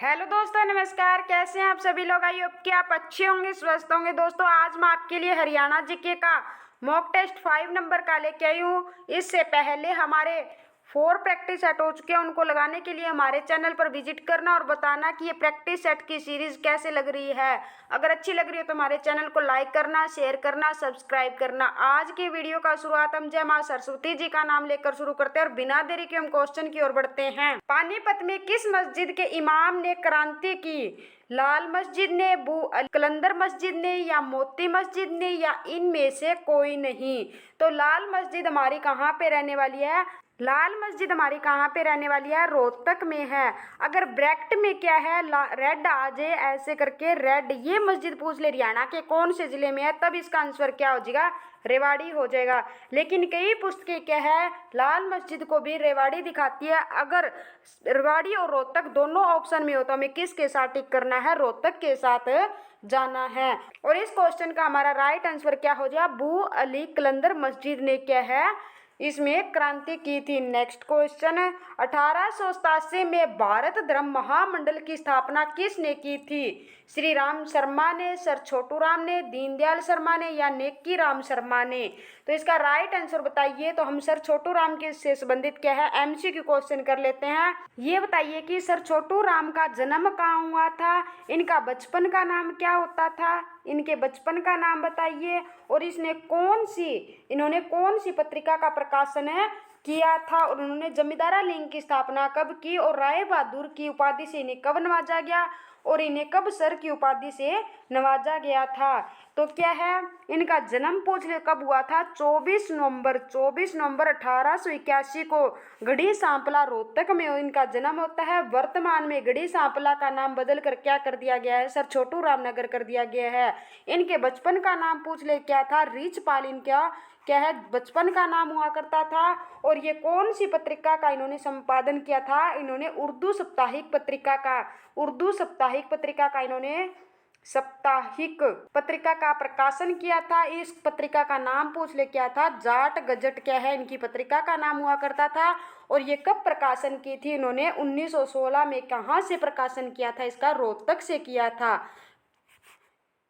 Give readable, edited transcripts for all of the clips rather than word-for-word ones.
Hello दोस्तों, नमस्कार। कैसे हैं आप सभी लोग? आई होप कि आप अच्छे होंगे, स्वस्थ होंगे। दोस्तों, आज मैं आपके लिए हरियाणा जीके का मॉक टेस्ट 5 नंबर का लेके आई हूँ। इससे पहले हमारे 4 प्रैक्टिस सेट हो चुके हैं। उनको लगाने के लिए हमारे चैनल पर विजिट करना और बताना कि ये प्रैक्टिस सेट की सीरीज कैसे लग रही है। अगर अच्छी लग रही है तो हमारे चैनल को लाइक करना, शेयर करना, सब्सक्राइब करना। आज की वीडियो का शुरुआत हम जय मां सरस्वती जी का नाम लेकर शुरू करते हैं और बिना देरी के हम क्वेश्चन की ओर बढ़ते हैं। पानीपत में किस मस्जिद के इमाम ने क्रांति की? लाल मस्जिद ने, कलंदर मस्जिद ने, या मोती मस्जिद ने, या इनमें से कोई नहीं? तो लाल मस्जिद हमारी कहाँ पे रहने वाली है? लाल मस्जिद हमारी कहाँ पे रहने वाली है? रोहतक में है। अगर ब्रैकेट में क्या है, रेड आ जाए ऐसे करके, रेड ये मस्जिद पूछ ले हरियाणा के कौन से जिले में है, तब इसका आंसर क्या हो जाएगा? रेवाड़ी हो जाएगा। लेकिन कई पुस्तकें क्या है, लाल मस्जिद को भी रेवाड़ी दिखाती है। अगर रेवाड़ी और रोहतक दोनों ऑप्शन में हो तो हमें किसके साथ टिक करना है? रोहतक के साथ जाना है। और इस क्वेश्चन का हमारा राइट आंसर क्या हो जाएगा? अबू अली कलंदर मस्जिद ने क्या है, इसमें क्रांति की थी। नेक्स्ट क्वेश्चन, 1887 में भारत धर्म महामंडल की स्थापना किसने की थी? श्री राम शर्मा ने, सर छोटू राम ने, दीनदयाल शर्मा ने, या नेकी राम शर्मा ने? तो इसका राइट आंसर बताइए। तो हम सर छोटू राम के से संबंधित क्या है, एमसीक्यू क्वेश्चन कर लेते हैं। ये बताइए कि सर छोटू राम का जन्म कहाँ हुआ था? इनका बचपन का नाम क्या होता था? इनके बचपन का नाम बताइए। और इन्होंने कौन सी पत्रिका का प्रकाशन किया था? और उन्होंने जमींदारा लीग की स्थापना कब की? और राय बहादुर की उपाधि से इन्हें कब नवाजा गया? और इन्हें कब सर की उपाधि से नवाजा गया था? तो क्या है, इनका जन्म पूछ ले कब हुआ था? 24 नवंबर 1881 को गढ़ी सांपला रोहतक में इनका जन्म होता है। वर्तमान में गढ़ी सांपला का नाम बदल कर क्या कर दिया गया है? सर छोटू रामनगर कर दिया गया है। इनके बचपन का नाम पूछ ले क्या था? रीछपाल इनका क्या है, बचपन का नाम हुआ करता था। और ये कौन सी पत्रिका का इन्होंने संपादन किया था? इन्होंने उर्दू साप्ताहिक पत्रिका का इन्होंने साप्ताहिक पत्रिका का प्रकाशन किया था। इस पत्रिका का नाम पूछ ले क्या था? जाट गजट क्या है, इनकी पत्रिका का नाम हुआ करता था। और ये कब प्रकाशन की थी? इन्होंने 1916 में कहाँ से प्रकाशन किया था? इसका रोहतक से किया था।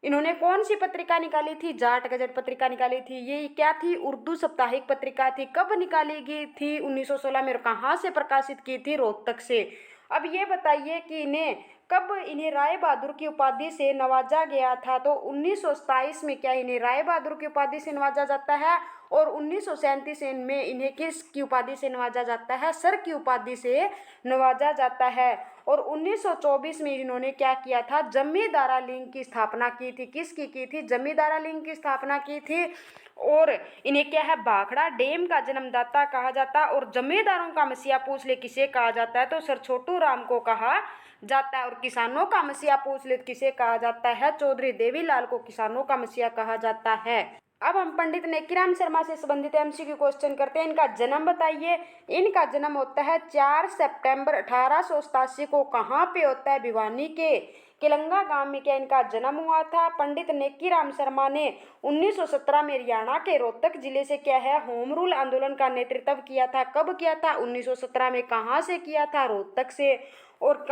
इन्होंने कौन सी पत्रिका निकाली थी? जाट गजट पत्रिका निकाली थी। ये क्या थी? उर्दू साप्ताहिक पत्रिका थी। कब निकाली गई थी? 1916 में। और कहाँ से प्रकाशित की थी? रोहतक से। अब ये बताइए कि इन्हें राय बहादुर की उपाधि से नवाजा गया था? तो 1927 में क्या इन्हें राय बहादुर की उपाधि से नवाजा जाता है। और 1937 में इन्हें किस की उपाधि से नवाजा जाता है? सर की उपाधि से नवाजा जाता है। और 1924 में इन्होंने क्या किया था? जमींदारा लीग की स्थापना की थी। किसकी की थी? जमींदारा लीग की स्थापना की थी। और इन्हें क्या है, भाखड़ा डैम का जन्मदाता कहा जाता है। और जमींदारों का मसीहा पूछ ले किसे कहा जाता है? तो सर छोटू राम को कहा जाता है। और किसानों का मसीहा पूछ ले किसे कहा जाता है? चौधरी देवीलाल को किसानों का मसीहा कहा जाता है। अब हम पंडित नेकीराम शर्मा से संबंधित एमसीक्यू क्वेश्चन करते हैं। इनका जन्म बताइए। इनका जन्म होता है 4 सितंबर 1887 को। कहाँ पे होता है? भिवानी के केलंगा गांव में क्या इनका जन्म हुआ था? पंडित नेकीराम शर्मा ने 1917 में हरियाणा के रोहतक जिले से क्या है, होम रूल आंदोलन का नेतृत्व किया था। कब किया था? 1917 में। कहाँ से किया था? रोहतक से। और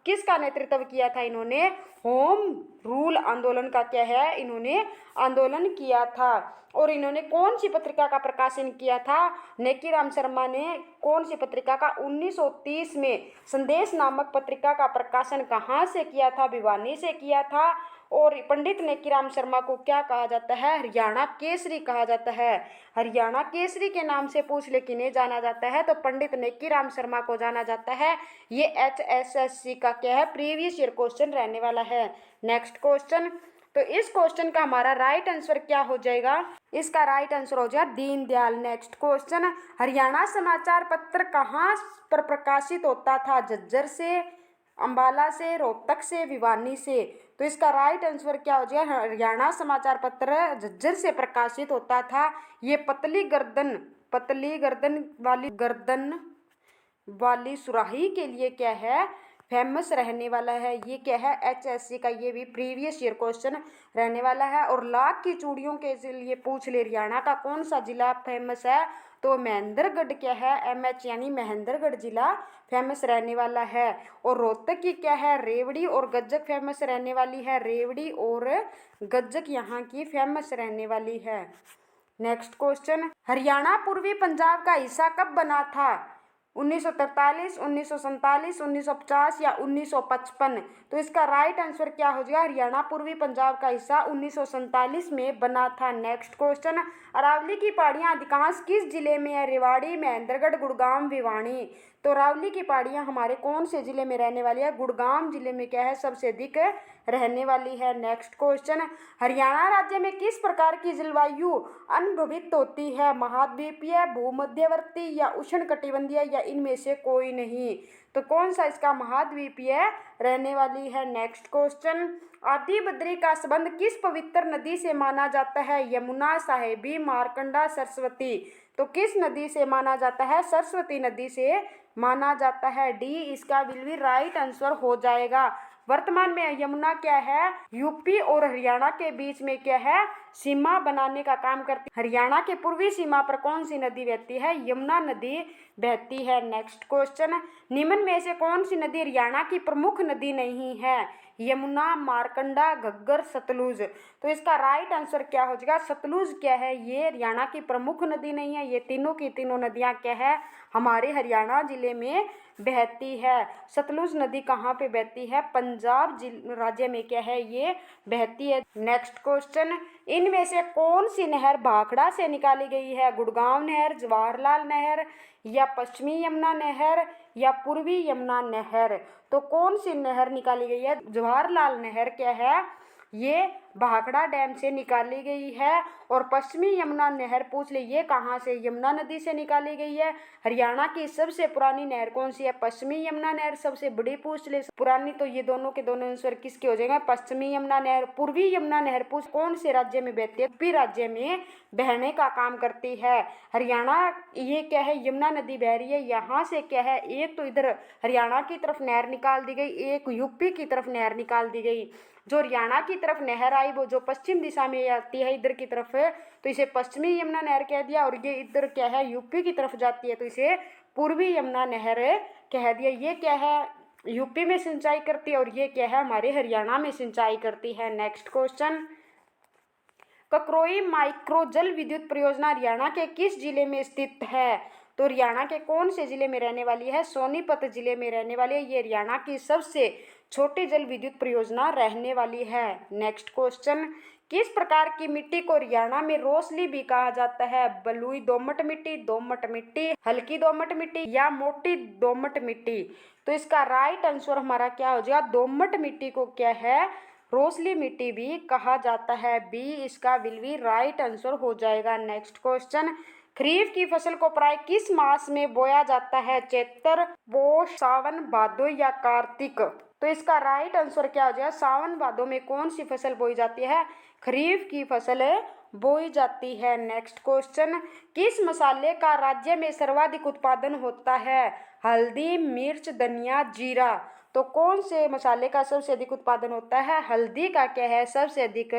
किसका नेतृत्व किया था इन्होंने? होम रूल आंदोलन का क्या है, इन्होंने आंदोलन किया था। और इन्होंने कौन सी पत्रिका का प्रकाशन किया था? नेकीराम शर्मा ने कौन सी पत्रिका का? 1930 में संदेश नामक पत्रिका का प्रकाशन कहाँ से किया था? भिवानी से किया था। और पंडित नेकीराम शर्मा को क्या कहा जाता है? हरियाणा केसरी कहा जाता है। हरियाणा केसरी के नाम से पूछ ले किन्हें जाना जाता है? तो पंडित नेकीराम शर्मा को जाना जाता है। ये HSSC का क्या है, प्रीवियस ईयर क्वेश्चन रहने वाला है। नेक्स्ट क्वेश्चन, तो इस क्वेश्चन का हमारा राइट आंसर क्या हो जाएगा? इसका राइट आंसर हो जाएगा दीनदयाल। नेक्स्ट क्वेश्चन, हरियाणा समाचार पत्र कहाँ पर प्रकाशित होता था? झज्जर से, अंबाला से, रोहतक से, भिवानी से? तो इसका राइट आंसर क्या हो जाएगा? हरियाणा समाचार पत्र झज्जर से प्रकाशित होता था। ये पतली गर्दन वाली सुराही के लिए क्या है, फेमस रहने वाला है? ये क्या है? HSC का ये भी प्रीवियस ईयर क्वेश्चन रहने वाला है। और लाख की चूड़ियों के लिए पूछ ले, हरियाणा का कौन सा जिला फेमस है? तो महेंद्रगढ़ क्या है? MH यानी महेंद्रगढ़ जिला फेमस रहने वाला है। और रोहतक की क्या है? रेवड़ी और गज्जक फेमस रहने वाली है। रेवड़ी और गज्जक यहाँ की फेमस रहने वाली है। नेक्स्ट क्वेश्चन, हरियाणा पूर्वी पंजाब का हिस्सा कब बना था? 1943, 1947, 1950 या 1955? तो इसका राइट आंसर क्या हो जाएगा? हरियाणा पूर्वी पंजाब का हिस्सा 1947 में बना था। नेक्स्ट क्वेश्चन, अरावली की पहाड़ियाँ अधिकांश किस जिले में है? रेवाड़ी, महेंद्रगढ़, गुड़गांव, भिवानी? तो अरावली की पहाड़ियाँ हमारे कौन से जिले में रहने वाली है? गुड़गांव जिले में क्या है? सबसे अधिक रहने वाली है। नेक्स्ट क्वेश्चन, हरियाणा राज्य में किस प्रकार की जलवायु अनुभवित होती है? महाद्वीपीय, भूमध्यवर्ती या उष्णकटिबंधीय या इनमें से कोई नहीं? तो कौन सा इसका महाद्वीपीय रहने वाली है। नेक्स्ट क्वेश्चन, आदि बद्री का संबंध किस पवित्र नदी से माना जाता है? यमुना, साहेबी, मार्कंडा, सरस्वती? तो किस नदी से माना जाता है? सरस्वती नदी से माना जाता है। डी इसका विल बी राइट आंसर हो जाएगा। वर्तमान में यमुना क्या है? यूपी और हरियाणा के बीच में क्या है? सीमा बनाने का काम करती है। हरियाणा के पूर्वी सीमा पर कौन सी नदी बहती है? यमुना नदी बहती है। नेक्स्ट क्वेश्चन, निम्न में से कौन सी नदी हरियाणा की प्रमुख नदी नहीं है? यमुना, मार्कंडा, घग्गर, सतलुज? तो इसका राइट आंसर क्या हो जाएगा? सतलुज क्या है? ये हरियाणा की प्रमुख नदी नहीं है। ये तीनों की तीनों नदियां क्या है? हमारे हरियाणा जिले में बहती है। सतलुज नदी कहाँ पे बहती है? पंजाब राज्य में क्या है? ये बहती है। नेक्स्ट क्वेश्चन, इनमें से कौन सी नहर भाखड़ा से निकाली गई है? गुड़गांव नहर, जवाहरलाल नहर या पश्चिमी यमुना नहर या पूर्वी यमुना नहर? तो कौन सी नहर निकाली गई है? जवाहरलाल नहर क्या है? ये भाखड़ा डैम से निकाली गई है। और पश्चिमी यमुना नहर पूछ ले, ये कहाँ से? यमुना नदी से निकाली गई है। हरियाणा की सबसे पुरानी नहर कौन सी है? पश्चिमी यमुना नहर। सबसे बड़ी पूछ ले पुरानी, तो ये दोनों के दोनों आंसर किसके हो जाएंगे? पश्चिमी यमुना नहर। पूर्वी यमुना नहर पूछ कौन से राज्य में बहती है? यूपी राज्य में बहने का काम करती है। हरियाणा ये क्या है? यमुना नदी बह रही है। यहाँ से क्या है? एक तो इधर हरियाणा की तरफ नहर निकाल दी गई, एक यूपी की तरफ नहर निकाल दी गई। जो हरियाणा की तरफ नहर आई वो जो पश्चिम दिशा में आती है इधर की तरफ, तो इसे पश्चिमी यमुना नहर कह दिया। और ये इधर क्या है? यूपी की तरफ जाती है, तो इसे पूर्वी यमुना नहर कह दिया। ये क्या है? यूपी में सिंचाई करती है और ये क्या है? हमारे हरियाणा में सिंचाई करती है। नेक्स्ट क्वेश्चन, ककरोई माइक्रो जल विद्युत परियोजना हरियाणा के किस जिले में स्थित है? तो हरियाणा के कौन से जिले में रहने वाली है? सोनीपत जिले में रहने वाली है। ये हरियाणा की सबसे छोटी जल विद्युत परियोजना रहने वाली है। नेक्स्ट क्वेश्चन, किस प्रकार की मिट्टी को हरियाणा में रोसली भी कहा जाता है? बलुई दोमट मिट्टी, हल्की दोमट मिट्टी या मोटी दोमट मिट्टी? तो इसका राइट आंसर हमारा क्या हो जाएगा? दोमट मिट्टी को क्या है? रोसली मिट्टी भी कहा जाता है। बी इसका विल बी राइट आंसर हो जाएगा। नेक्स्ट क्वेश्चन, खरीफ की फसल को प्राय किस मास में बोया जाता है? चैत्र, पोष, सावन, भादो या कार्तिक? तो इसका राइट आंसर क्या हो जाएगा? सावन भादो में कौन सी फसल बोई जाती है? खरीफ की फसल बोई जाती है। नेक्स्ट क्वेश्चन, किस मसाले का राज्य में सर्वाधिक उत्पादन होता है? हल्दी, मिर्च, धनिया, जीरा? तो कौन से मसाले का सबसे अधिक उत्पादन होता है? हल्दी का क्या है? सबसे अधिक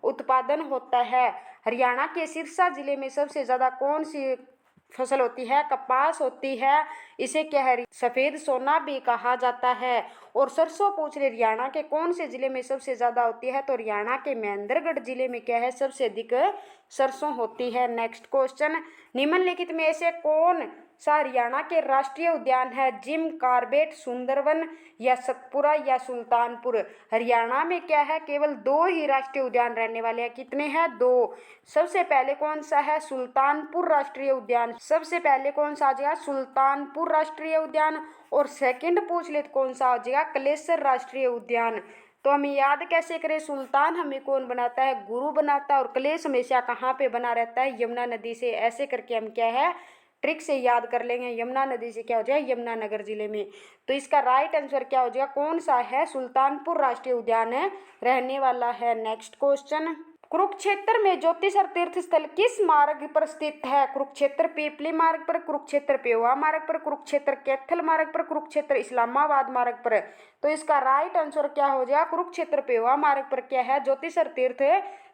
उत्पादन होता है। हरियाणा के सिरसा जिले में सबसे ज़्यादा कौन सी फसल होती है? कपास होती है। इसे क्या है? सफ़ेद सोना भी कहा जाता है। और सरसों पूछ रहे हरियाणा के कौन से जिले में सबसे ज़्यादा होती है? तो हरियाणा के महेंद्रगढ़ जिले में क्या है? सबसे अधिक सरसों होती है। नेक्स्ट क्वेश्चन, निम्नलिखित में से कौन सा हरियाणा के राष्ट्रीय उद्यान है? जिम कॉर्बेट, सुंदरवन या सतपुरा या सुल्तानपुर? हरियाणा में क्या है? केवल दो ही राष्ट्रीय उद्यान रहने वाले हैं। कितने हैं? दो। सबसे पहले कौन सा है? सुल्तानपुर राष्ट्रीय उद्यान। सबसे पहले कौन सा आ जाएगा? सुल्तानपुर राष्ट्रीय उद्यान। और सेकंड पूछ ले तो कौन सा आ जाएगा? कलेसर राष्ट्रीय उद्यान। तो हमें याद कैसे करें? सुल्तान हमें कौन बनाता है? गुरु बनाता है। और कलेश हमेशा कहाँ पे बना रहता है? यमुना नदी से। ऐसे करके हम क्या है? ट्रिक से याद कर लेंगे। यमुना नदी से क्या हो जाए? यमुनानगर जिले में। तो इसका राइट आंसर क्या हो जाएगा? कौन सा है? सुल्तानपुर राष्ट्रीय उद्यान रहने वाला है। नेक्स्ट क्वेश्चन, कुरुक्षेत्र में ज्योतिषर तीर्थ स्थल किस मार्ग पर स्थित है? कुरुक्षेत्र पीपली मार्ग पर, कुरुक्षेत्र पेवा मार्ग पर, कुरुक्षेत्र कैथल मार्ग पर, कुरुक्षेत्र इस्लामाबाद मार्ग पर। तो इसका राइट आंसर क्या हो जाएगा? कुरुक्षेत्र पेवा मार्ग पर क्या है? ज्योतिषर तीर्थ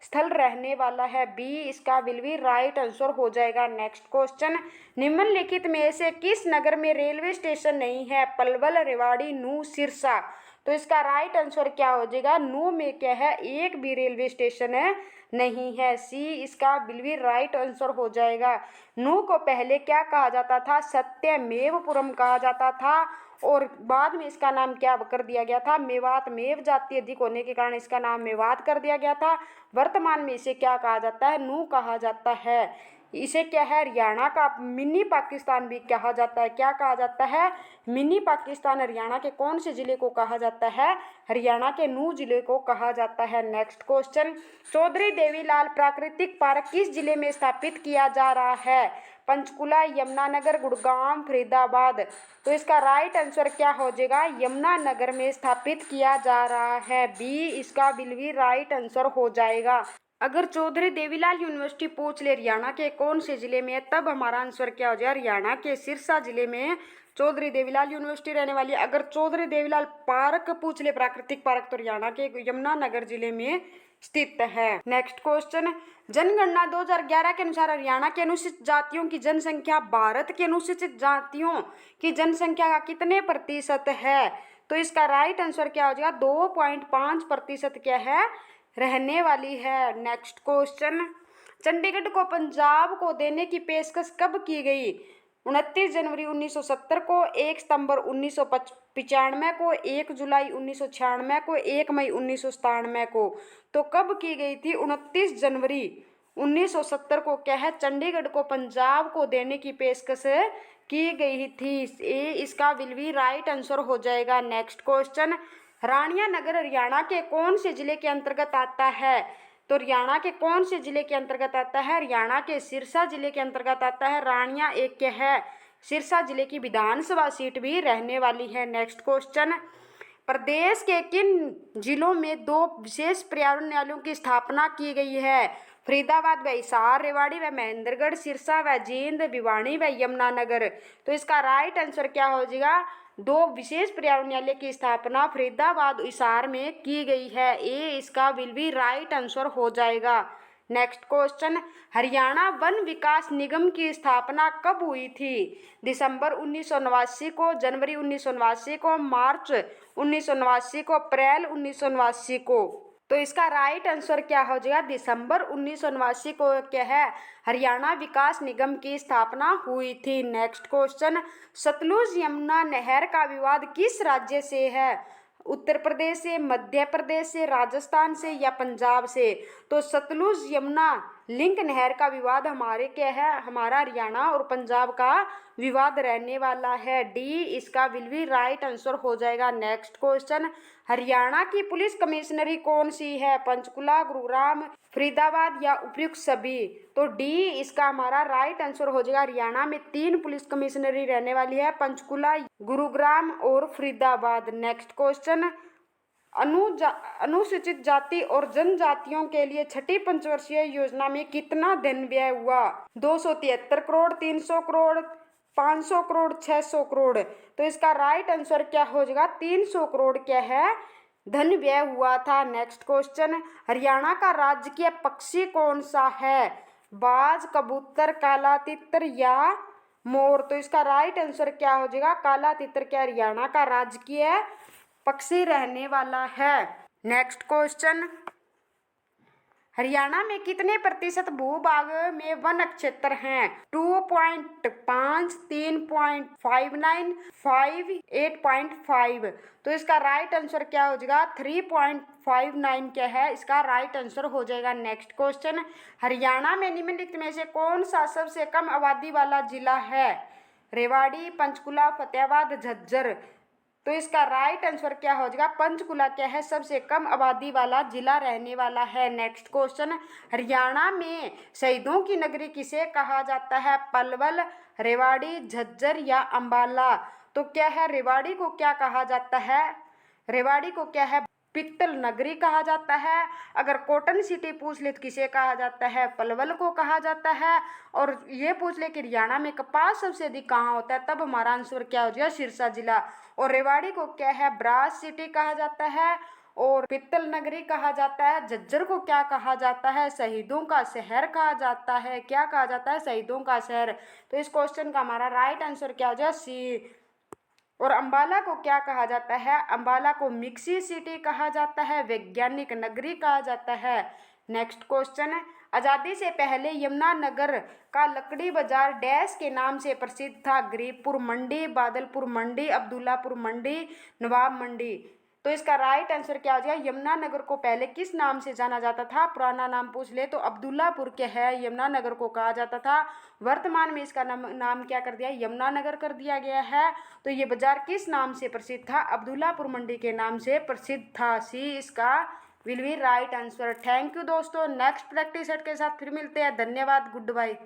स्थल रहने वाला है। बी इसका विल बी राइट आंसर हो जाएगा। नेक्स्ट क्वेश्चन, निम्नलिखित में से किस नगर में रेलवे स्टेशन नहीं है? पलवल, रेवाड़ी, नूह, सिरसा। तो इसका राइट आंसर क्या हो जाएगा? नूह में क्या है? एक भी रेलवे स्टेशन नहीं है। सी इसका विल बी राइट आंसर हो जाएगा। नूह को पहले क्या कहा जाता था? सत्यमेवपुरम कहा जाता था, और बाद में इसका नाम क्या कर दिया गया था? मेवात। मेव जाति अधिक होने के कारण इसका नाम मेवात कर दिया गया था। वर्तमान में इसे क्या कहा जाता है? नूह कहा जाता है। इसे क्या है? हरियाणा का मिनी पाकिस्तान भी कहा जाता है। क्या कहा जाता है? मिनी पाकिस्तान। हरियाणा के कौन से जिले को कहा जाता है? हरियाणा के नूह जिले को कहा जाता है। नेक्स्ट क्वेश्चन, चौधरी देवीलाल प्राकृतिक पार्क किस जिले में स्थापित किया जा रहा है? पंचकुला, यमुनानगर, गुड़गांव, फरीदाबाद। तो इसका राइट आंसर क्या हो जाएगा? यमुनानगर में स्थापित किया जा रहा है। बी इसका विल बी राइट आंसर हो जाएगा। अगर चौधरी देवीलाल यूनिवर्सिटी पूछ ले हरियाणा के कौन से जिले में है, तब हमारा आंसर क्या हो जाएगा? हरियाणा के सिरसा जिले में चौधरी देवीलाल यूनिवर्सिटी रहने वाली है। अगर चौधरी देवीलाल पार्क पूछ ले, प्राकृतिक पार्क, तो हरियाणा के यमुनानगर जिले में स्थित है। नेक्स्ट क्वेश्चन, जनगणना 2011 के अनुसार हरियाणा के अनुसूचित जातियों की जनसंख्या भारत के अनुसूचित जातियों की जनसंख्या का कितने प्रतिशत है? तो इसका राइट आंसर क्या हो जाएगा? 2.5% क्या है? रहने वाली है। नेक्स्ट क्वेश्चन, चंडीगढ़ को पंजाब को देने की पेशकश कब की गई? 29 जनवरी 1970 को, 1 सितंबर 1995 को, 1 जुलाई 1996 को, 1 मई 1997 को। तो कब की गई थी? 29 जनवरी 1970 को क्या है? चंडीगढ़ को पंजाब को देने की पेशकश की गई थी। ए इसका विल बी राइट आंसर हो जाएगा। नेक्स्ट क्वेश्चन, रानिया नगर हरियाणा के कौन से जिले के अंतर्गत आता है? तो हरियाणा के कौन से जिले के अंतर्गत आता है? हरियाणा के सिरसा जिले के अंतर्गत आता है। रानिया एक क्या है? सिरसा जिले की विधानसभा सीट भी रहने वाली है। नेक्स्ट क्वेश्चन, प्रदेश के किन जिलों में 2 विशेष पर्यावरण न्यायालयों की स्थापना की गई है? फरीदाबाद व हिसार, रेवाड़ी व महेंद्रगढ़, सिरसा व जींद, भिवानी व यमुनानगर। तो इसका राइट आंसर क्या हो जाएगा? 2 विशेष पर्यावरण न्यायालय की स्थापना फरीदाबाद, हिसार में की गई है। ए इसका विल बी राइट आंसर हो जाएगा। नेक्स्ट क्वेश्चन, हरियाणा वन विकास निगम की स्थापना कब हुई थी? दिसंबर 1989 को, जनवरी 1989 को, मार्च 1989 को, अप्रैल 1989 को। तो इसका राइट आंसर क्या हो जाएगा? दिसंबर 1989 को क्या है? हरियाणा विकास निगम की स्थापना हुई थी। नेक्स्ट क्वेश्चन, सतलुज यमुना नहर का विवाद किस राज्य से है? उत्तर प्रदेश से, मध्य प्रदेश से, राजस्थान से या पंजाब से? तो सतलुज यमुना लिंक नहर का विवाद हमारे क्या है? हमारा हरियाणा और पंजाब का विवाद रहने वाला है। डी इसका विल बी राइट आंसर हो जाएगा। नेक्स्ट क्वेश्चन, हरियाणा की पुलिस कमिश्नरी कौन सी है? पंचकुला, गुरुग्राम, फरीदाबाद या उपयुक्त सभी? तो डी इसका हमारा राइट आंसर हो जाएगा। हरियाणा में 3 पुलिस कमिश्नरी रहने वाली है, पंचकुला, गुरुग्राम और फरीदाबाद। नेक्स्ट क्वेश्चन, अनुसूचित जाति और जनजातियों के लिए छठी पंचवर्षीय योजना में कितना धन व्यय हुआ? 273 करोड़, 300 करोड़, 500 करोड़, 600 करोड़। तो इसका राइट आंसर क्या हो जाएगा? 300 करोड़ क्या है? धन व्यय हुआ था। नेक्स्ट क्वेश्चन, हरियाणा का राजकीय पक्षी कौन सा है? बाज, कबूतर, काला तितर या मोर? तो इसका राइट आंसर क्या हो जाएगा? काला तितर क्या हरियाणा का राजकीय पक्षी रहने वाला है। नेक्स्ट क्वेश्चन, हरियाणा में कितने प्रतिशत भूभाग में वन क्षेत्र हैं? 2.5, 3.59, 5, 8.5। तो इसका राइट आंसर क्या हो जाएगा? 3.59 क्या है? इसका राइट आंसर हो जाएगा। नेक्स्ट क्वेश्चन, हरियाणा में निम्नलिखित में से कौन सा सबसे कम आबादी वाला जिला है? रेवाड़ी, पंचकुला, फतेहाबाद, झज्जर। तो इसका राइट आंसर क्या हो जाएगा? पंचकुला क्या है? सबसे कम आबादी वाला जिला रहने वाला है। नेक्स्ट क्वेश्चन, हरियाणा में शहीदों की नगरी किसे कहा जाता है? पलवल, रेवाड़ी, झज्जर या अंबाला? तो क्या है? रेवाड़ी को क्या कहा जाता है? रेवाड़ी को क्या है? पित्तल नगरी कहा जाता है। अगर कॉटन सिटी पूछ ले तो किसे कहा जाता है, पलवल को कहा जाता है। और ये पूछ ले कि हरियाणा में कपास सबसे अधिक कहाँ होता है, तब हमारा आंसर क्या हो जाएगा, सिरसा जिला। और रेवाड़ी को क्या है, ब्रास सिटी कहा जाता है। और पित्तल नगरी कहा जाता है। झज्जर को क्या कहा जाता है, शहीदों का शहर कहा जाता है। क्या कहा जाता है, शहीदों का शहर। तो इस क्वेश्चन का हमारा राइट आंसर क्या हो जाएगा, सी। और अंबाला को क्या कहा जाता है, अंबाला को मिक्सी सिटी कहा जाता है, वैज्ञानिक नगरी कहा जाता है। नेक्स्ट क्वेश्चन है, आजादी से पहले यमुनानगर का लकड़ी बाजार डैश के नाम से प्रसिद्ध था, गरीबपुर मंडी, बादलपुर मंडी, अब्दुल्लापुर मंडी, नवाब मंडी। तो इसका राइट आंसर क्या हो जाएगा, यमुनानगर को पहले किस नाम से जाना जाता था, पुराना नाम पूछ ले तो अब्दुल्लापुर के है यमुनानगर को कहा जाता था। वर्तमान में इसका नाम क्या कर दिया, यमुनानगर कर दिया गया है। तो ये बाजार किस नाम से प्रसिद्ध था, अब्दुल्लापुर मंडी के नाम से प्रसिद्ध था। सी इसका will be right answer. Thank you दोस्तों, नेक्स्ट प्रैक्टिस सेट के साथ फिर मिलते हैं। धन्यवाद, गुड बाय।